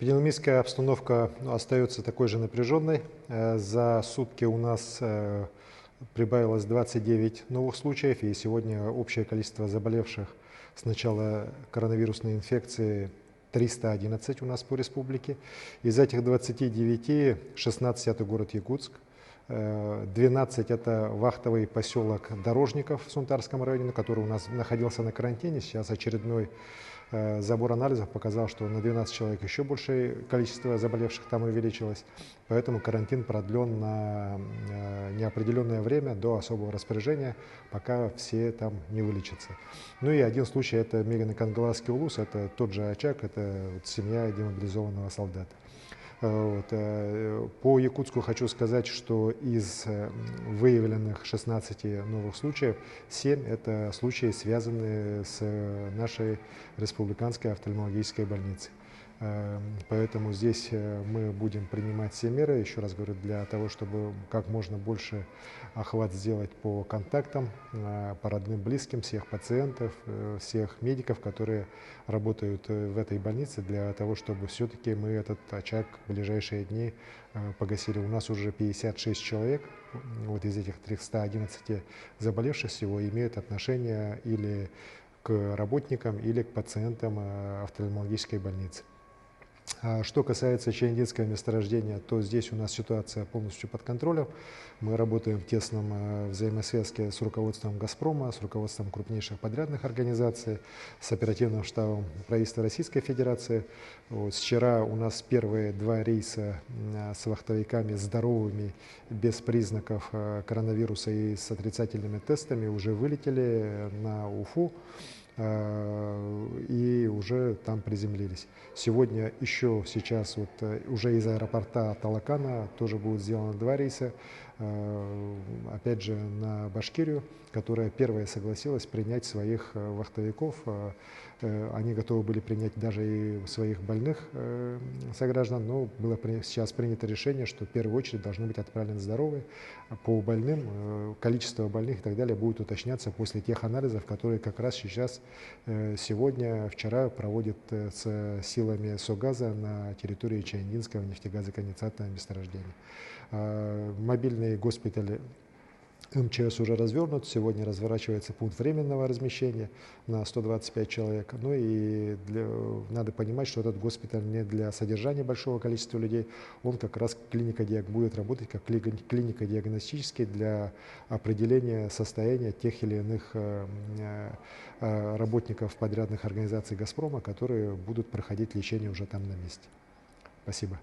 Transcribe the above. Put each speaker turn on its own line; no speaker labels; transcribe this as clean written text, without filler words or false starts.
Эпидемиологическая обстановка остается такой же напряженной. За сутки у нас прибавилось 29 новых случаев, и сегодня общее количество заболевших с начала коронавирусной инфекции 311 у нас по республике. Из этих 29 16 это город Якутск, 12 это вахтовый поселок Дорожников в Сунтарском районе, который у нас находился на карантине. Сейчас очередной забор анализов показал, что на 12 человек еще большее количество заболевших там увеличилось. Поэтому карантин продлен на неопределенное время до особого распоряжения, пока все там не вылечатся. Ну и один случай — это Мегано-Кангаласский улус, это тот же очаг, это семья демобилизованного солдата. По Якутску хочу сказать, что из выявленных 16 новых случаев 7 это случаи, связанные с нашей республиканской офтальмологической больницей. Поэтому здесь мы будем принимать все меры, еще раз говорю, для того, чтобы как можно больше охват сделать по контактам, по родным, близким, всех пациентов, всех медиков, которые работают в этой больнице, для того, чтобы все-таки мы этот очаг в ближайшие дни погасили. У нас уже 56 человек, вот из этих 311 заболевших всего, имеют отношение или к работникам, или к пациентам офтальмологической больницы. Что касается Чаяндинского месторождения, то здесь у нас ситуация полностью под контролем. Мы работаем в тесном взаимосвязке с руководством «Газпрома», с руководством крупнейших подрядных организаций, с оперативным штабом правительства Российской Федерации. Вот, вчера у нас первые 2 рейса с вахтовиками здоровыми, без признаков коронавируса и с отрицательными тестами уже вылетели на Уфу и уже там приземлились. Сегодня еще сейчас уже из аэропорта Талакана тоже будут сделаны 2 рейса, опять же на Башкирию, которая первая согласилась принять своих вахтовиков. Они готовы были принять даже и своих больных сограждан, но было сейчас принято решение, что в первую очередь должны быть отправлены здоровые. По больным количество больных и так далее будет уточняться после тех анализов, которые как раз сейчас, сегодня, вчера проводят с силами СОГАЗа на территории Чаяндинского нефтегазоконденсатного месторождения. Мобильные госпитали МЧС уже развернут. Сегодня разворачивается пункт временного размещения на 125 человек. Ну и надо понимать, что этот госпиталь не для содержания большого количества людей, он как раз будет работать как клинико-диагностический для определения состояния тех или иных работников подрядных организаций «Газпрома», которые будут проходить лечение уже там на месте. Спасибо.